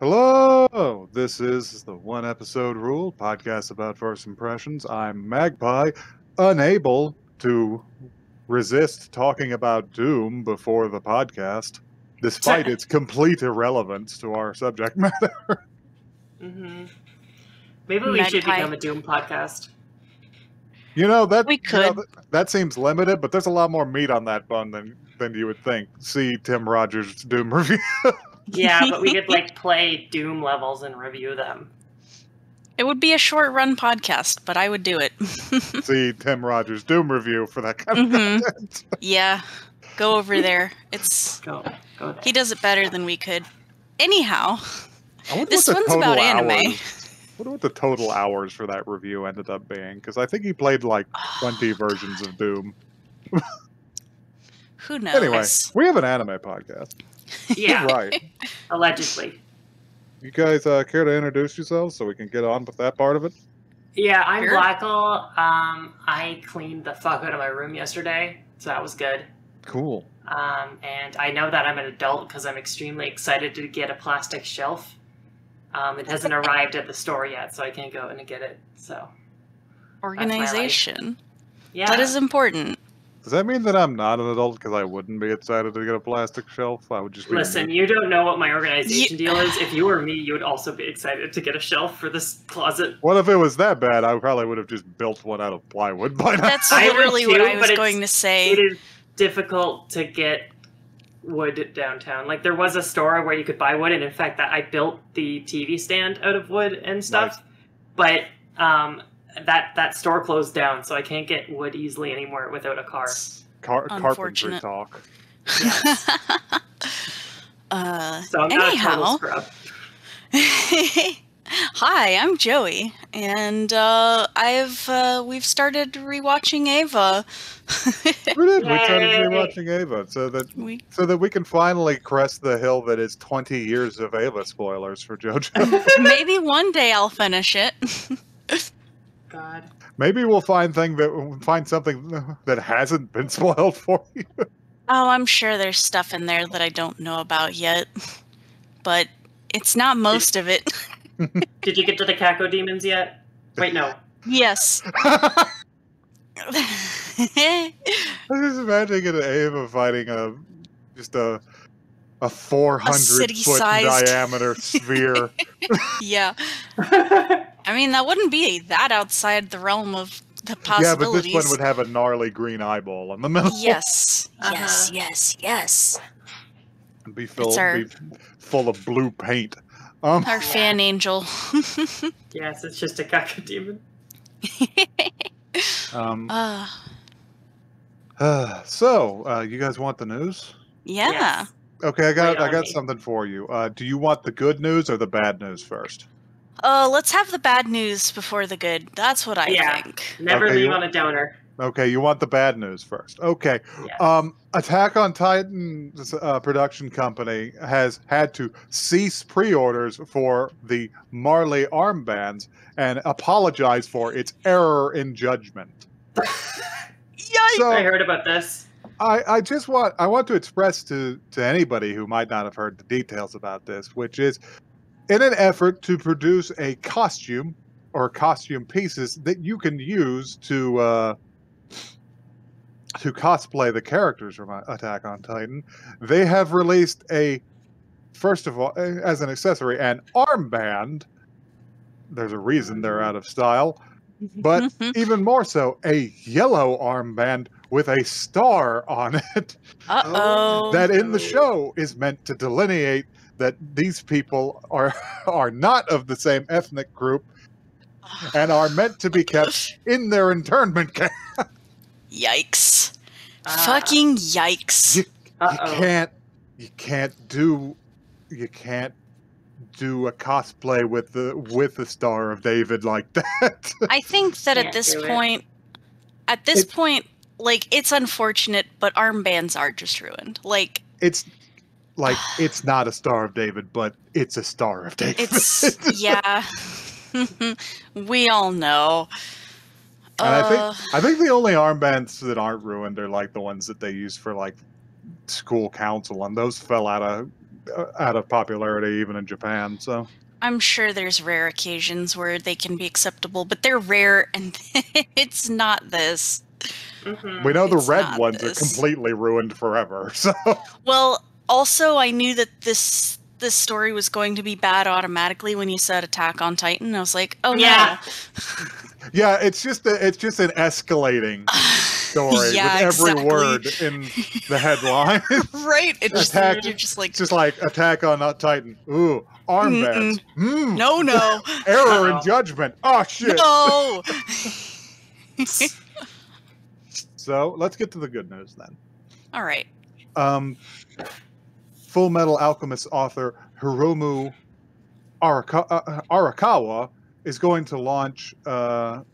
Hello! This is the One Episode Rule podcast about first impressions. I'm Magpie, unable to resist talking about Doom before the podcast, despite its complete irrelevance to our subject matter. Mm-hmm. Maybe we should become a Doom podcast. You know, that we could. That seems limited, but there's a lot more meat on that bun than you would think. See Tim Rogers' Doom review. Yeah, but we could play Doom levels and review them. It would be a short-run podcast, but I would do it. See Tim Rogers' Doom review for that kind of content. Yeah, go over there. Go there. He does it better than we could. Anyhow, this one's about anime. I wonder what the total hours for that review ended up being, because I think he played like 20 versions of Doom. Who knows? Anyway, we have an anime podcast. Yeah, right. Allegedly. You guys care to introduce yourselves so we can get on with that part of it? Yeah, I'm Sure. Blackle. I cleaned the fuck out of my room yesterday, so that was good. Cool. And I know that I'm an adult because I'm extremely excited to get a plastic shelf. It hasn't arrived at the store yet, so I can't go in and get it. So Organization. yeah, That is important. Does that mean that I'm not an adult because I wouldn't be excited to get a plastic shelf? I would just be Listen, you don't know what my organization deal is. If you were me, you would also be excited to get a shelf for this closet. What if it was that bad? I probably would have just built one out of plywood by now. That's I would literally too, what I was but going to say. It is difficult to get wood downtown. Like, there was a store where you could buy wood, and in fact, that I built the TV stand out of wood and stuff. Nice. But that store closed down, so I can't get wood easily anymore without a car. Carpentry Unfortunate. talk. Yes. So I'm not a total Anyhow. scrub. Hi, I'm Joey, and we've started rewatching Ava. We did. We started Yay. rewatching Ava so that we can finally crest the hill that is 20 years of Ava spoilers for JoJo. Maybe one day I'll finish it. God. Maybe we'll find something that hasn't been spoiled for you. Oh, I'm sure there's stuff in there that I don't know about yet, but it's not most of it. Did you get to the Kako demons yet? Wait, no. Yes. I was just imagining an Ava fighting a 400-foot city-sized diameter sphere. Yeah. I mean, that wouldn't be that outside the realm of the Yeah, but possibilities. this one would have a gnarly green eyeball in the middle. Yes. Uh-huh. Yes. And be It's full of blue paint. Our fan angel. Yes, it's just a Kako demon. So, you guys want the news? Yeah. Yes. Okay, I Wait on got me. something for you. Do you want the good news or the bad news first? Let's have the bad news before the good. That's what I Yeah. think. Never Okay, leave you- on a downer. Okay, you want the bad news first. Okay. Yes. Attack on Titan's production company has had to cease pre-orders for the Marley armbands and apologize for its error in judgment. Yikes! So, I heard about this. I want to express to anybody who might not have heard the details about this, which is in an effort to produce a costume or costume pieces that you can use to cosplay the characters from Attack on Titan, they have released first of all, as an accessory, an armband. There's a reason they're out of style. But even more so, a yellow armband with a star on it Uh-oh. that in the show is meant to delineate that these people are not of the same ethnic group and are meant to be kept in their internment camp. Yikes. Fucking yikes. You can't do a cosplay with the Star of David like that. I think that Can't at this do it. point, like, it's unfortunate, but armbands are just ruined. Like, It's not a Star of David, but it's a Star of David. it's, yeah. We all know. And I think the only armbands that aren't ruined are like the ones that they use for like school council, and those fell out of out of popularity even in Japan. So I'm sure there's rare occasions where they can be acceptable, but they're rare, and it's not this. we know the It's red not ones this. are completely ruined forever. So Well, also I knew that this story was going to be bad automatically when you said Attack on Titan. I was like, oh Yeah. no. yeah, it's just an escalating story Yeah, with every exactly. word in the headline. Right? It's just, Attack- you're just like, It's just like Attack on Titan. Ooh, armbands. no. Error in judgment. Oh shit. No. So let's get to the good news then. All right. Full Metal Alchemist author Hiromu Arakawa is going to launch a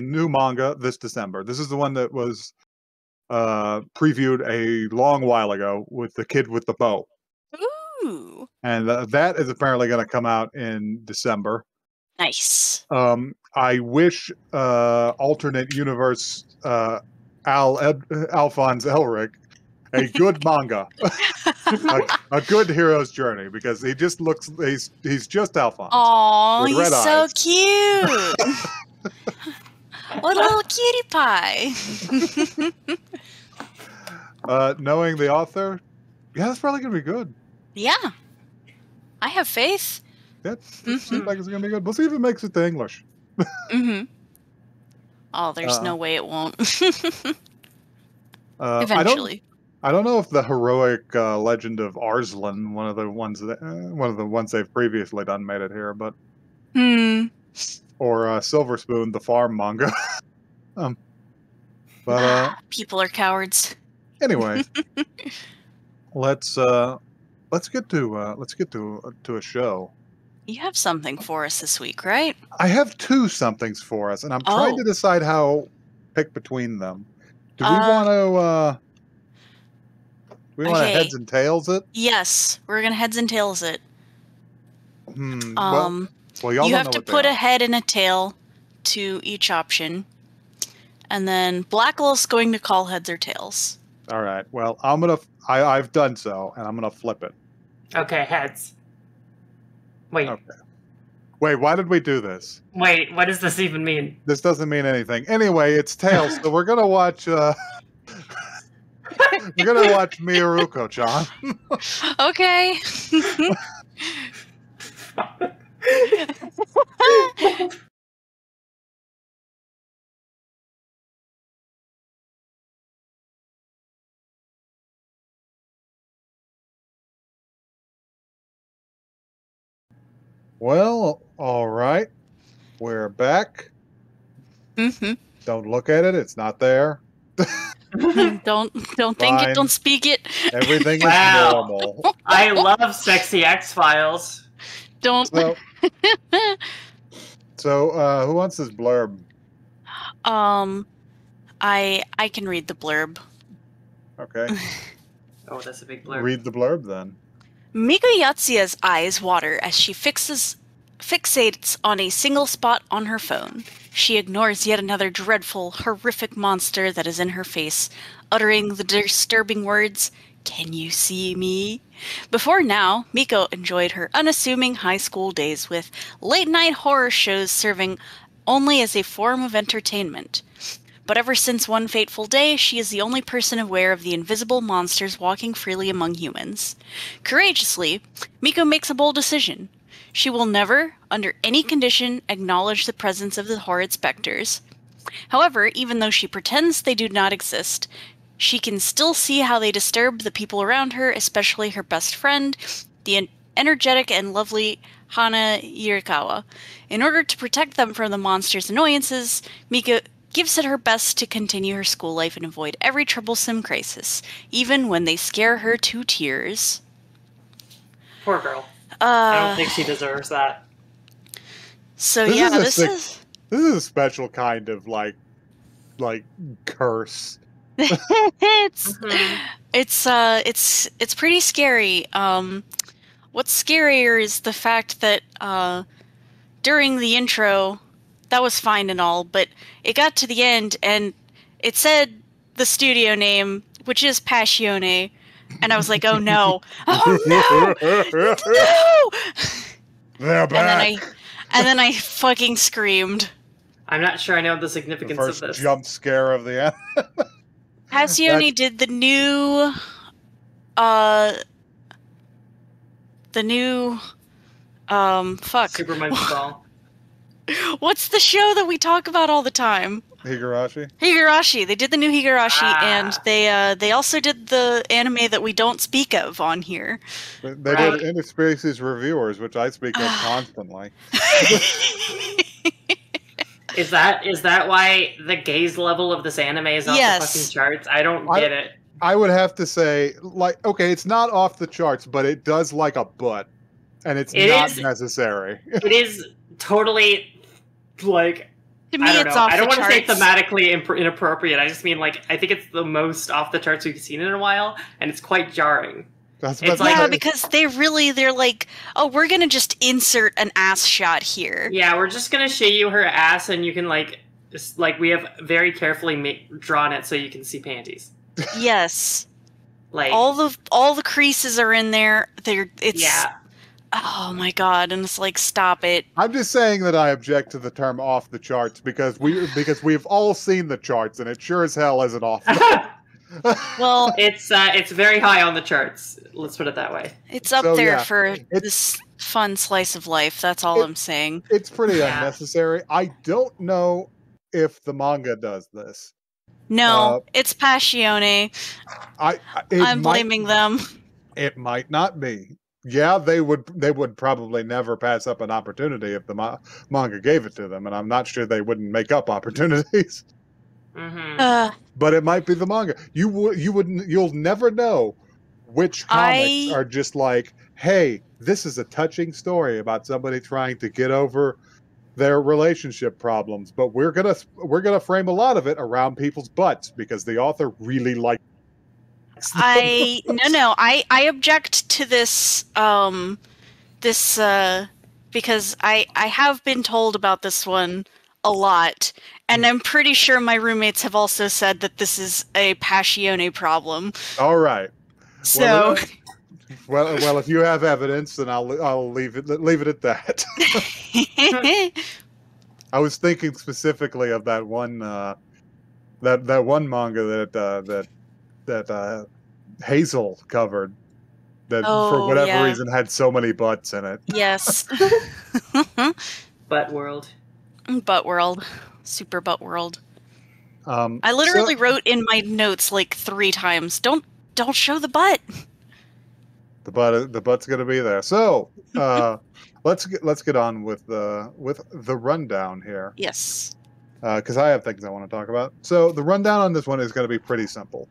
new manga this December. This is the one that was previewed a long while ago with the kid with the bow. Ooh. And that is apparently going to come out in December. Nice. I wish alternate universe Alphonse Elric a good manga, a good hero's journey, because he just looks, he's just Alphonse. Aw, with he's red so eyes. cute. What a little cutie pie. Knowing the author, yeah, that's probably gonna be good. Yeah. I have faith. That seems like it's gonna be good. We'll see if it makes it to English. Oh, there's no way it won't. Eventually. I don't know if the heroic legend of Arslan, one of the ones they've previously done, made it here, but or Silver Spoon, the farm manga. But people are cowards. Anyway, let's get to a show. You have something for us this week, right? I have two somethings for us, and I'm trying to decide how pick between them. Do we want to? We want to heads and tails it? Yes, we're gonna heads and tails it. Well, y'all you have to put a head and a tail to each option, and then Blacklist's going to call heads or tails. All right. Well, I've done so, and I'm gonna flip it. Okay, heads. Wait. Okay. Wait, why did we do this? Wait, what does this even mean? This doesn't mean anything. Anyway, it's tails, so we're gonna watch. We're gonna watch Mieruko-chan. Okay. Well, all right. We're back. Don't look at it. It's not there. Don't think it. Don't speak it. Everything is normal. I love sexy X-Files. Don't. So, who wants this blurb? I can read the blurb. Okay. Oh, that's a big blurb. Read the blurb then. Miko Yatsuya's eyes water as she fixates on a single spot on her phone. She ignores yet another dreadful, horrific monster that is in her face, uttering the disturbing words, "Can you see me?" Before now, Miko enjoyed her unassuming high school days with late-night horror shows serving only as a form of entertainment. But ever since one fateful day, she is the only person aware of the invisible monsters walking freely among humans. Courageously, Miko makes a bold decision. She will never, under any condition, acknowledge the presence of the horrid specters. However, even though she pretends they do not exist, she can still see how they disturb the people around her, especially her best friend, the energetic and lovely Hana Arakawa. In order to protect them from the monsters' annoyances, Miko gives it her best to continue her school life and avoid every troublesome crisis, even when they scare her to tears. Poor girl. I don't think she deserves that. So this is a special kind of like curse. It's pretty scary. What's scarier is the fact that during the intro, that was fine and all, but it got to the end and it said the studio name, which is Passione, And I was like, oh no. Oh no! No! They're back! And then I fucking screamed. I'm not sure I know the The significance of first this. jump scare of the anime. Passione did the new Super Monkey Ball. What's the show that we talk about all the time? Higurashi? Higurashi. They did the new Higurashi, and Ah. they also did the anime that we don't speak of on here. They Right. did Interspecies Reviewers, which I speak of constantly. Is that why the gaze level of this anime is off the fucking charts? I don't get it. I would have to say, like, okay, it's not off the charts, but it does like a butt, and it's not necessary. It is totally, like, To me, I don't it's know. off I don't the want to say charts. thematically inappropriate. I just mean, like, I think it's the most off the charts we've seen in a while, and it's quite jarring. That's It's Yeah, like- because they're like, oh, we're gonna just insert an ass shot here. Yeah, we're just gonna show you her ass, and you can, like, just, like, we have very carefully drawn it so you can see panties. Yes, Like, all the creases are in there. yeah. Oh my god, and it's like, stop it. I'm just saying that I object to the term "off the charts" because we've all seen the charts, and it sure as hell isn't off. Well, It's very high on the charts. Let's put it that way. it's up So, there yeah, for this fun slice of life. That's all I'm saying. It's pretty Yeah. unnecessary. I don't know if the manga does this. No, it's Passione. I'm blaming them. It might not be. Yeah, they would probably never pass up an opportunity if the manga gave it to them, and I'm not sure they wouldn't make up opportunities. Mm-hmm. But it might be the manga. You'll never know which comics are just like, hey, this is a touching story about somebody trying to get over their relationship problems, but we're gonna frame a lot of it around people's butts because the author really likes them. I object to this because I have been told about this one a lot, and I'm pretty sure my roommates have also said that this is a Passione problem. All right. So Well, if you have evidence, then I'll leave it at that. I was thinking specifically of that one that one manga that Hazel covered that for whatever reason had so many butts in it. Yes. Butt World. Butt World. Super Butt World. I I literally wrote in my notes like 3 times, don't show the butt. The butt's gonna be there. So let's get on with the rundown here. Yes. Because I have things I want to talk about. So the rundown on this one is going to be pretty simple.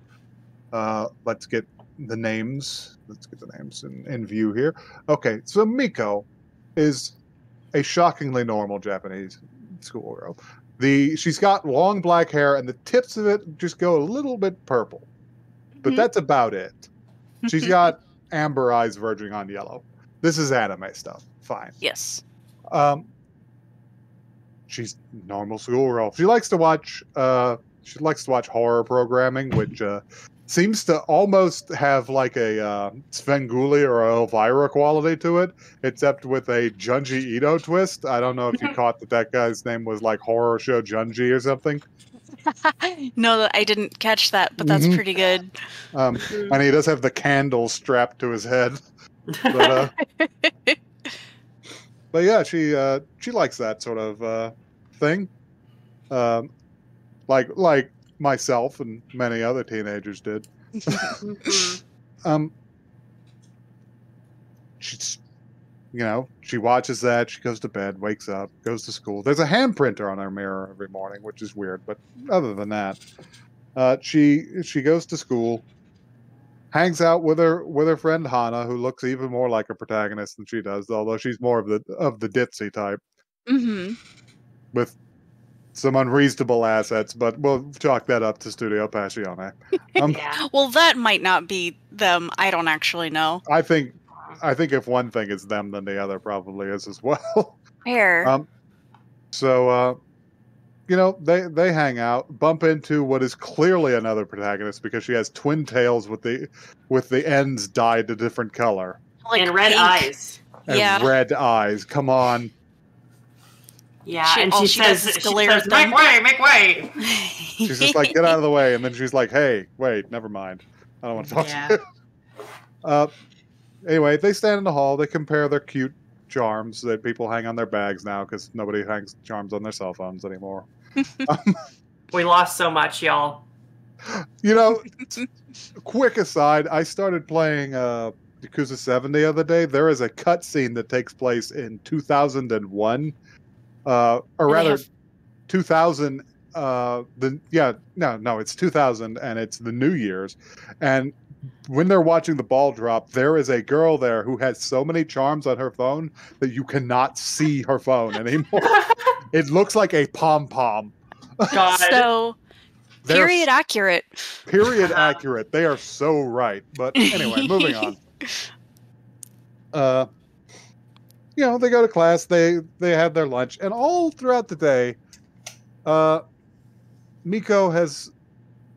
Let's get the names. Let's get the names in view here. Okay, so Miko is a shockingly normal Japanese schoolgirl. She's got long black hair, and the tips of it just go a little bit purple, but that's about it. She's got amber eyes verging on yellow. This is anime stuff. Fine. Yes. She's normal schoolgirl. She likes to watch horror programming, which seems to almost have like a Svengoolie or a Elvira quality to it, except with a Junji Ito twist. I don't know if you caught that guy's name was like Horror Show Junji or something. No, I didn't catch that, but that's pretty good. And he does have the candle strapped to his head. But yeah, she likes that sort of thing, like myself and many other teenagers did. She's, she watches that. She goes to bed, wakes up, goes to school. There's a hand printer on her mirror every morning, which is weird. But other than that, she goes to school. Hangs out with her friend Hana, who looks even more like a protagonist than she does, although she's more of the ditzy type, with some unreasonable assets. But we'll chalk that up to Studio Passione. Yeah. Well, that might not be them. I don't actually know. I think if one thing is them, then the other probably is as well. Fair. they hang out, bump into what is clearly another protagonist because she has twin tails with the ends dyed a different color. Like and red pink. eyes. And Yeah. red eyes. Come on. Yeah, She- and all she she does says, is glare at make them." way, make way. She's just like, get out of the way. And then she's like, hey, wait, never mind. I don't want to talk to you. Anyway, they stand in the hall. They compare their cute charms that people hang on their bags now because nobody hangs charms on their cell phones anymore. We lost so much, y'all. Quick aside, I started playing Yakuza 7 the other day. There is a cutscene that takes place in 2001. Or rather, 2000. It's 2000, and it's the New Year's. And when they're watching the ball drop, there is a girl there who has so many charms on her phone that you cannot see her phone anymore. It looks like a pom-pom. God. So, period accurate. Period accurate. They are so right. But anyway, moving on. They go to class, they have their lunch, and all throughout the day, Miko has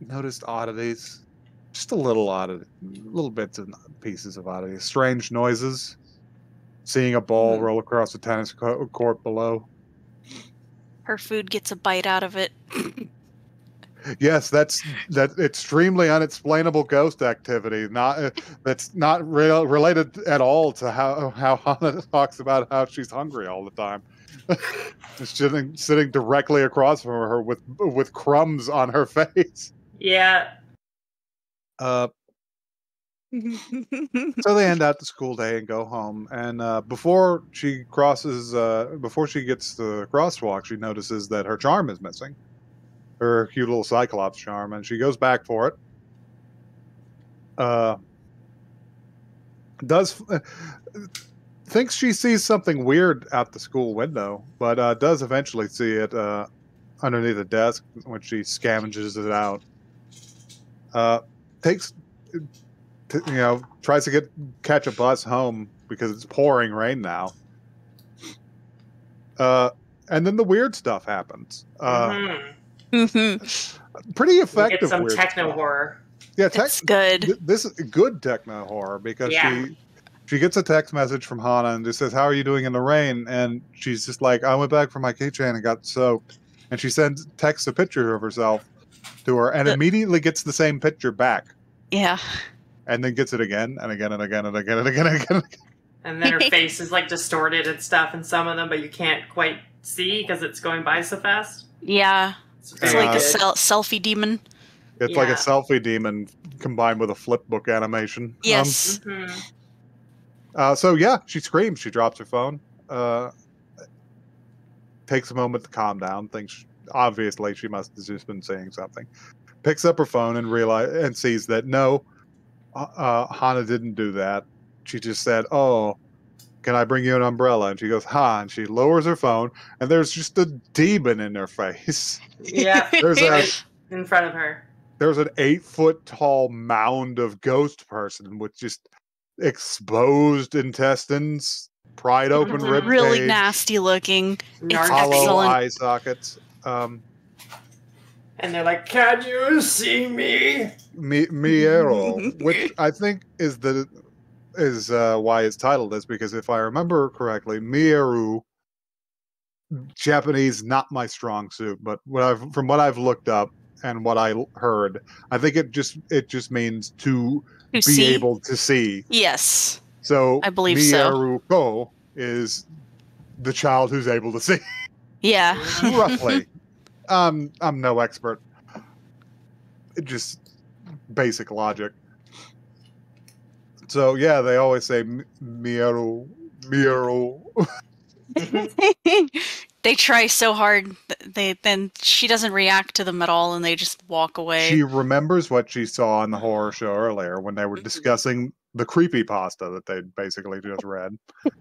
noticed oddities. Just a little bits and pieces of oddities. Strange noises. Seeing a ball roll across the tennis court below. Her food gets a bite out of it. Yes, that's extremely unexplainable ghost activity. That's not related at all to how Hana talks about how she's hungry all the time. Just sitting directly across from her with crumbs on her face. Yeah. So they end out the school day and go home. And before she gets to the crosswalk, she notices that her charm is missing. Her cute little Cyclops charm, and she goes back for it. Thinks she sees something weird out the school window, but does eventually see it underneath a desk when she scavenges it out. Tries to catch a bus home because it's pouring rain now. And then the weird stuff happens. Pretty effective. Get some weird techno stuff. horror. Yeah, It's good. This is good techno horror because she gets a text message from Hana and just says, "How are you doing in the rain?" And she's just like, "I went back for my keychain and got soaked." And she texts a picture of herself to her and immediately gets the same picture back. Yeah. And then gets it again and again and again and again and again and again. And then her face is like distorted and stuff in some of them, but you can't quite see because it's going by so fast. Yeah. It's like a selfie demon. It's like a selfie demon combined with a flipbook animation. Yes. She screams. She drops her phone. Takes a moment to calm down. Thinks obviously she must have just been saying something. Picks up her phone and sees that no, Hana didn't do that. She just said, "Oh, can I bring you an umbrella?" And she goes, "Ha!" And she lowers her phone, and there's just a demon in her face. Yeah, in front of her. There's an 8-foot tall mound of ghost person with just exposed intestines, pried open rib Really cage, nasty looking. It's hollow excellent. eye sockets. And they're like, "Can you see me?" Mieruko, which I think is why it's titled this, because if I remember correctly, Mieru, Japanese, not my strong suit, but from what I've looked up and what I heard, I think it just means to be see? able to see. Yes. So I believe so. Mieruko is the child who's able to see. Yeah. Roughly. I'm no expert. Just basic logic. So yeah, they always say Mieru. They try so hard. Then she doesn't react to them at all, and they just walk away. She remembers what she saw on the horror show earlier when they were discussing the creepypasta that they basically just read.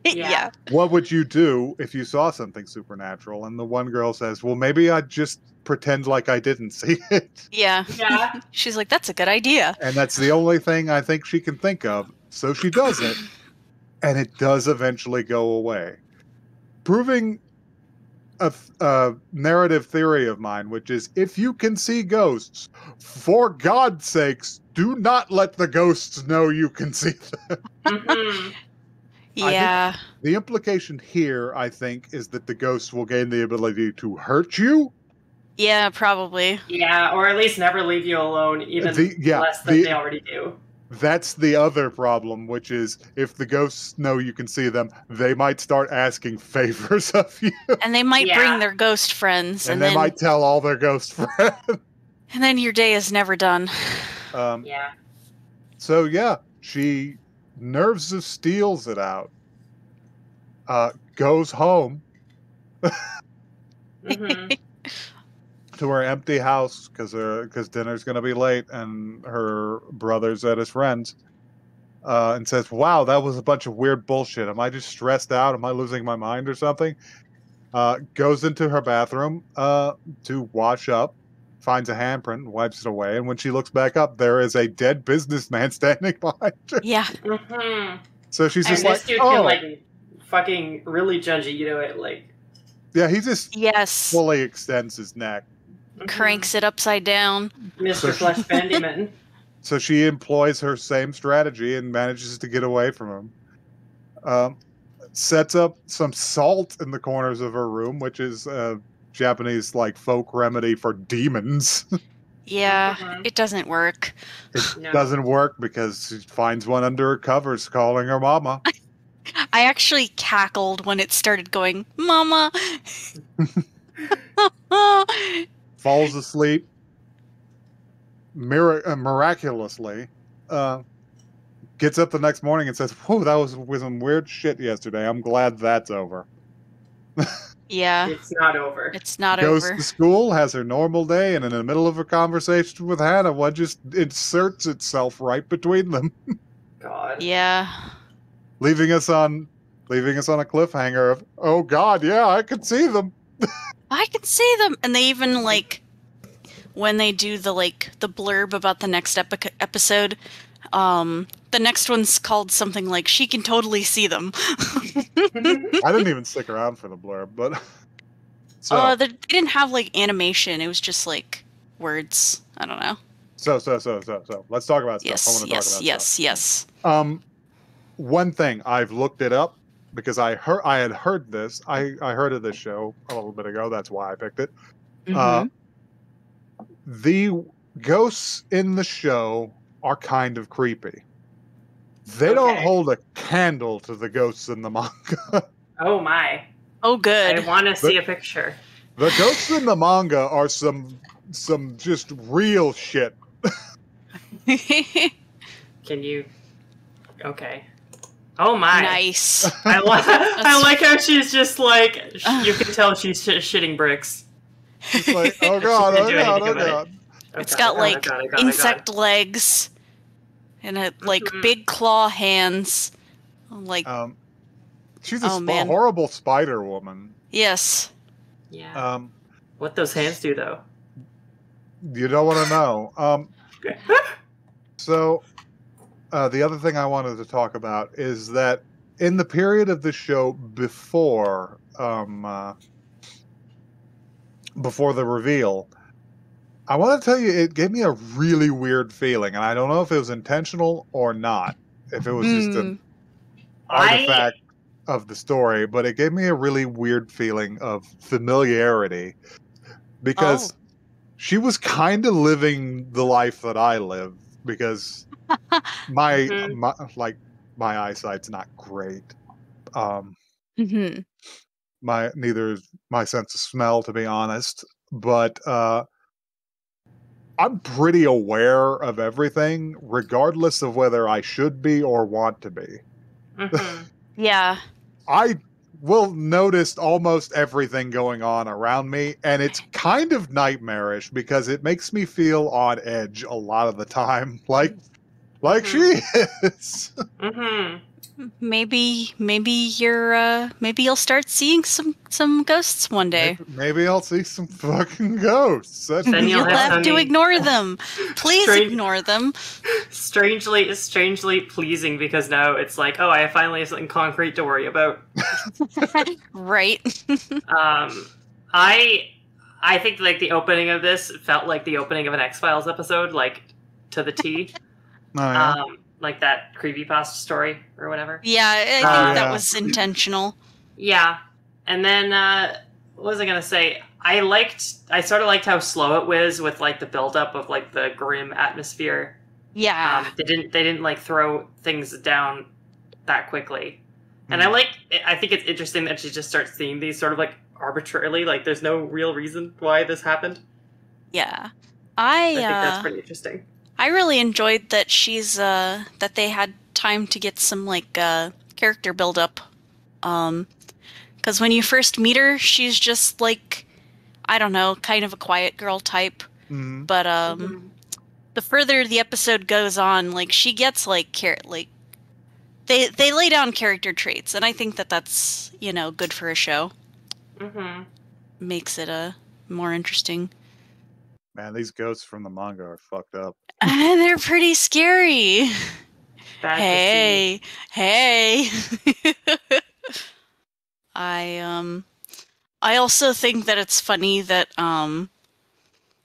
Yeah. What would you do if you saw something supernatural? And the one girl says, "Well, maybe I'd just pretend like I didn't see it." Yeah. She's like, "That's a good idea." And that's the only thing I think she can think of. So she does it, and it does eventually go away. Proving a narrative theory of mine, which is if you can see ghosts, for God's sakes, do not let the ghosts know you can see them. Mm-hmm. Yeah. The implication here, I think, is that the ghosts will gain the ability to hurt you. Yeah, probably. Yeah, or at least never leave you alone, even less than they already do. That's the other problem, which is if the ghosts know you can see them, they might start asking favors of you. And they might bring their ghost friends. And they might tell all their ghost friends. And then your day is never done. Yeah. So, yeah, she nerves of steels it out. Goes home. Mm-hmm. To her empty house because dinner's going to be late and her brother's at his friend's, and says, wow, that was a bunch of weird bullshit. Am I just stressed out? Am I losing my mind or something? Goes into her bathroom to wash up, finds a handprint, wipes it away, and when she looks back up, there is a dead businessman standing behind her. Yeah. Mm-hmm. So she's just this dude can, like, fucking really judge you to it, like... Yeah, he just Yes. fully extends his neck. Cranks it upside down. Mr. Flesh Bandyman. So she employs her same strategy and manages to get away from him. Sets up some salt in the corners of her room, which is a Japanese like folk remedy for demons. Yeah, it doesn't work. It doesn't work because she finds one under her covers calling her mama. I actually cackled when it started going, Mama! Falls asleep miraculously. Gets up the next morning and says, whoa, that was with some weird shit yesterday. I'm glad that's over. Yeah. It's not over. It's not Goes over. to school, has her normal day, and in the middle of a conversation with Hannah, one just inserts itself right between them. God. Yeah. leaving us on a cliffhanger of, oh God, yeah, I could see them. I can see them. And they even, like, when they do the blurb about the next episode, the next one's called something like, she can totally see them. I didn't even stick around for the blurb, but... So, they didn't have, like, animation. It was just, like, words. I don't know. So, let's talk about stuff. I want to talk about stuff. Yes. One thing, I've looked it up, because I had heard this. I heard of this show a little bit ago. That's why I picked it. Mm-hmm. The ghosts in the show are kind of creepy. They don't hold a candle to the ghosts in the manga. Oh my. Oh, good. I want to see a picture. The ghosts in the manga are some just real shit. Can you... Okay. Oh my. Nice. I like how she's just like, you can tell she's shitting bricks. It's like, oh God, oh God, oh God. It's got like insect legs and like big claw hands. Like, she's a horrible spider woman. Yes. Yeah. What those hands do though? You don't want to know. So, the other thing I wanted to talk about is that in the period of the show before the reveal, I want to tell you, it gave me a really weird feeling, and I don't know if it was intentional or not, if it was just an artifact of the story, but it gave me a really weird feeling of familiarity, because she was kind of living the life that I live, because my eyesight's not great. Neither is my sense of smell, to be honest, but I'm pretty aware of everything, regardless of whether I should be or want to be. Yeah. I will notice almost everything going on around me, and it's kind of nightmarish because it makes me feel on edge a lot of the time, like she is. Maybe you'll start seeing some ghosts one day. Maybe I'll see some fucking ghosts. Then you'll have to ignore them. Please ignore them. Strangely pleasing, because now it's like, oh, I finally have something concrete to worry about. Right. I think like the opening of this felt like the opening of an X-Files episode, like to the T. Oh, yeah. Like that creepypasta story or whatever. Yeah, I think that was intentional. Yeah. And then what was I gonna say? I sort of liked how slow it was with like the buildup of like the grim atmosphere. Yeah. They didn't like throw things down that quickly. And I think it's interesting that she just starts seeing these sort of like arbitrarily, like there's no real reason why this happened. Yeah. I think that's pretty interesting. I really enjoyed that that they had time to get some like character build up. Because when you first meet her, she's just like, I don't know, kind of a quiet girl type. Mm-hmm. But the further the episode goes on, like she gets like they lay down character traits, and I think that's good for a show. Mm-hmm. Makes it more interesting. Man, these ghosts from the manga are fucked up. They're pretty scary. Bad Hey. I also think that it's funny that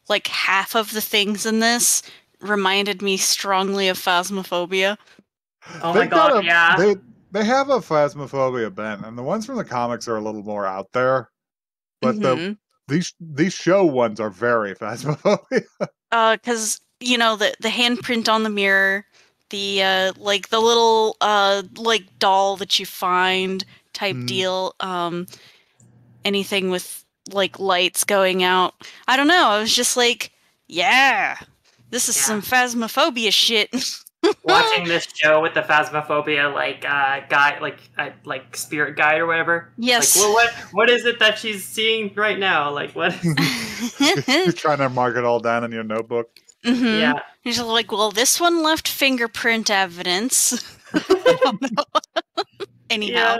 like half of the things in this reminded me strongly of Phasmophobia. Oh my god, yeah. They have a Phasmophobia bent, and the ones from the comics are a little more out there. But these show ones are very Phasmophobia. Because the handprint on the mirror, the like the little like doll that you find type deal, anything with like lights going out. I don't know. I was just like, yeah, this is some Phasmophobia shit. Watching this show with the Phasmophobia guy, like spirit guide or whatever. Yes. Like, well, what is it that she's seeing right now? Like, what? You're trying to mark it all down in your notebook. Mm-hmm. Yeah. He's like, well, this one left fingerprint evidence. I don't know. Anyhow.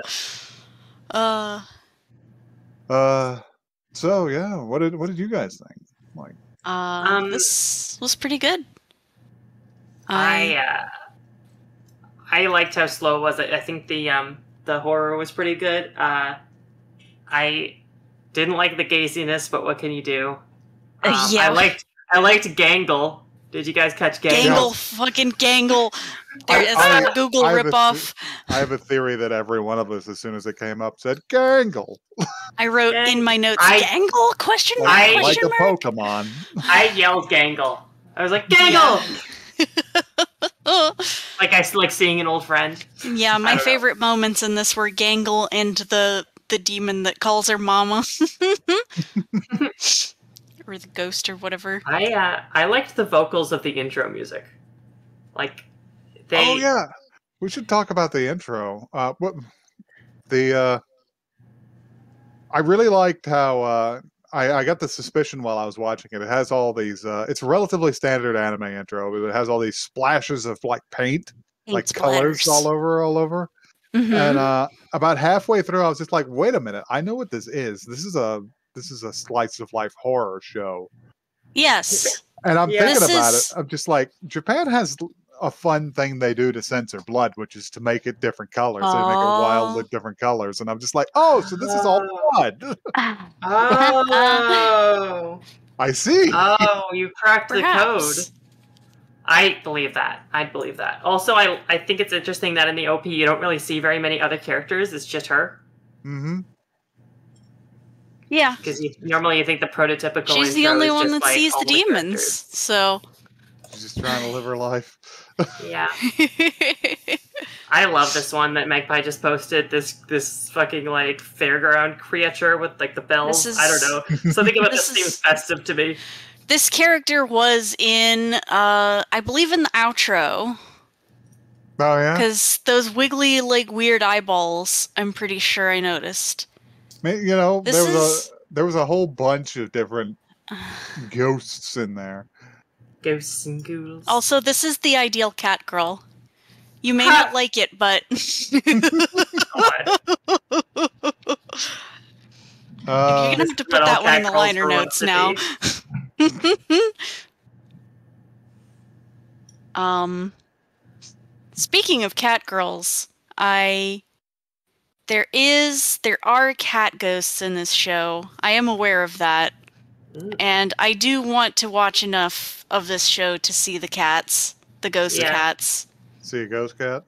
Yeah. So yeah, what did you guys think? Like, this was pretty good. I liked how slow it was. I think the horror was pretty good. I didn't like the gaziness, but what can you do? Yeah. I liked Gangle. Did you guys catch Gangle? Gangle, fucking Gangle. It's a Google ripoff. I have a theory that every one of us, as soon as it came up, said Gangle. I wrote in my notes, Gangle? Question mark? Like a Pokemon. I yelled Gangle. I was like, Gangle! Like seeing an old friend. Yeah, my favorite moments in this were Gangle and the demon that calls her mama. Or the ghost or whatever. I liked the vocals of the intro music. Like Oh yeah. We should talk about the intro. I really liked how I got the suspicion while I was watching it. It has all these it's a relatively standard anime intro, but it has all these splashes of like paint like colors all over. Mm-hmm. And about halfway through I was just like, wait a minute, I know what this is. This is a slice of life horror show. Yes. And I'm thinking about it. I'm just like, Japan has a fun thing they do to censor blood, which is to make it different colors. They make it wild with different colors. And I'm just like, oh, so this is all blood. Oh. I see. Oh, you cracked the code. I believe that. I'd believe that. Also, I think it's interesting that in the OP you don't really see very many other characters. It's just her. Mm-hmm. Yeah. Because normally you think the prototypical She's the only one that like sees the demons, so... She's just trying to live her life. Yeah. I love this one that Magpie just posted. This fucking like fairground creature with like the bells. I don't know. Something about this seems festive to me. This character was in, I believe in the outro. Oh yeah? Because those wiggly, like, weird eyeballs, I'm pretty sure I noticed. You know, there was a whole bunch of different ghosts in there. Ghosts and ghouls. Also, this is the ideal cat girl. You may not like it, but... You're gonna have to put that one in the liner notes now. Speaking of cat girls, I There are cat ghosts in this show. I am aware of that. And I do want to watch enough of this show to see the cats, the ghost cats. See a ghost cat?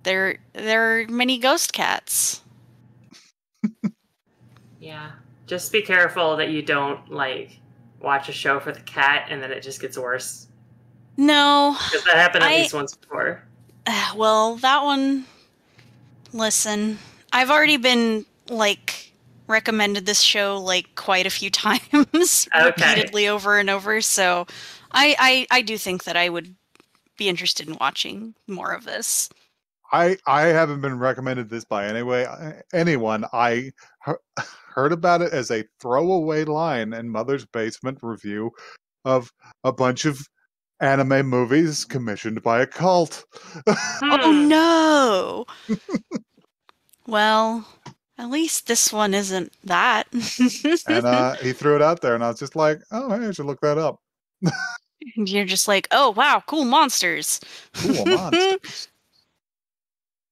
There are many ghost cats. Yeah. Just be careful that you don't, like, watch a show for the cat and then it just gets worse. No. Because that happened at least once before. Well, that one... Listen, I've already been, like, recommended this show, like, quite a few times. Repeatedly over and over, so I do think that I would be interested in watching more of this. I haven't been recommended this by anyone. I heard about it as a throwaway line in Mother's Basement review of a bunch of anime movies commissioned by a cult. Oh no! Well, at least this one isn't that. And he threw it out there, and I was just like, oh, hey, I should look that up. And you're just like, oh wow, cool monsters. Cool monsters.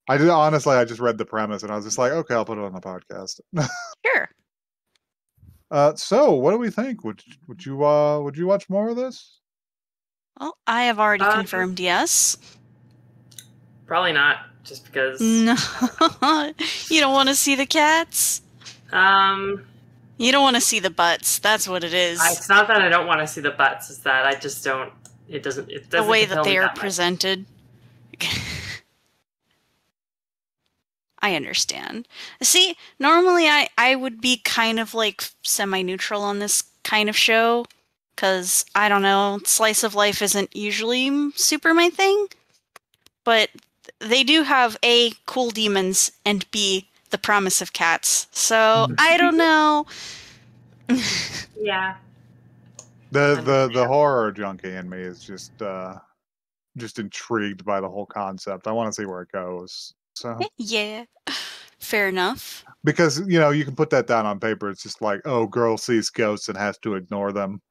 I just read the premise, and I was just like, okay, I'll put it on the podcast. Sure. So, what do we think? Would you watch more of this? Well, I have already confirmed yes. Probably not, just because. No, you don't want to see the cats. You don't want to see the butts. That's what it is. It's not that I don't want to see the butts. It's that I just don't. It doesn't. The way that they are presented. I understand. See, normally I would be kind of like semi-neutral on this kind of show, because, I don't know, slice of life isn't usually super my thing, but they do have A, cool demons, and B, the promise of cats, so I don't know. Yeah. The horror junkie in me is just intrigued by the whole concept. I want to see where it goes. So yeah, fair enough. Because, you can put that down on paper. It's just like, oh, girl sees ghosts and has to ignore them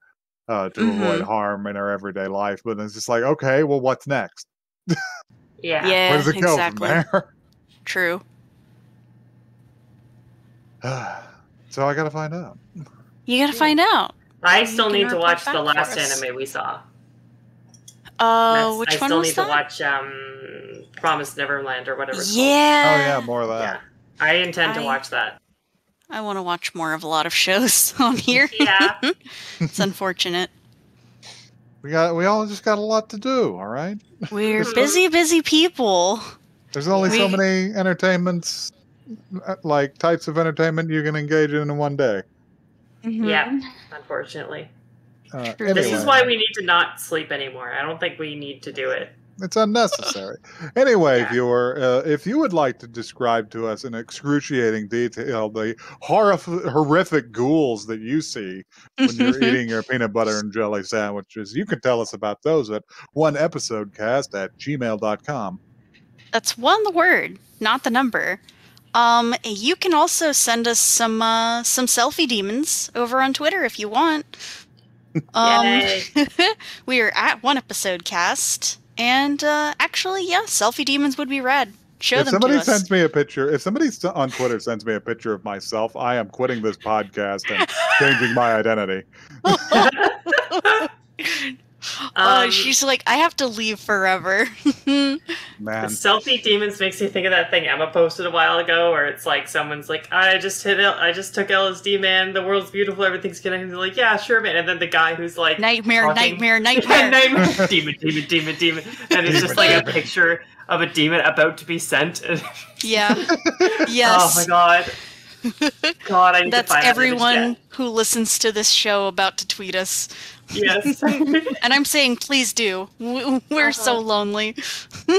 to avoid harm in her everyday life. But it's just like, okay, well, what's next? Yeah. Where does it go from there? True. So I gotta find out. You gotta find out. I still need to watch the last anime we saw. Which I one still was need that? to watch Promised Neverland or whatever it's Oh yeah, more of that. called. Yeah. I intend to watch that. I want to watch more of a lot of shows on here. Yeah. It's unfortunate. We all just got a lot to do, all right? We're busy people. There's only so many entertainments, like types of entertainment you can engage in one day. Mm-hmm. Yeah, unfortunately. Anyway. This is why we need to not sleep anymore. I don't think we need to do it. It's unnecessary. Anyway, viewer, if you would like to describe to us in excruciating detail the horrific ghouls that you see when you're eating your peanut butter and jelly sandwiches, you can tell us about those at oneepisodecast@gmail.com. That's one word, not the number. You can also send us some selfie demons over on Twitter if you want. We are at oneepisodecast. And actually, yeah, selfie demons would be rad. Show them to us. If somebody on Twitter sends me a picture of myself, I am quitting this podcast and changing my identity. She's like, I have to leave forever. Man, selfie demons makes me think of that thing Emma posted a while ago, where it's like someone's like, I just took LSD, man. The world's beautiful, everything's good. And they're like, yeah, sure, man. And then the guy who's like, nightmare. demon, and it's just like a picture of a demon about to be sent. Yeah. Yes. Oh my god. God, I need That's to find everyone who listens to this show about to tweet us. Yes. And I'm saying, please do. We're so lonely.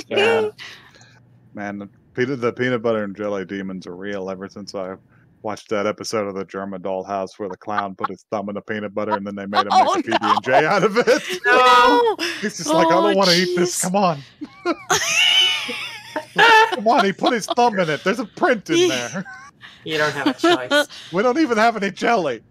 Yeah. Man, the peanut butter and jelly demons are real ever since I watched that episode of the German Dollhouse where the clown put his thumb in the peanut butter and then they made him make a PB&J out of it. No. He's just like, I don't want to eat this. Come on. Come on, he put his thumb in it. There's a print in there. You don't have a choice. We don't even have any jelly.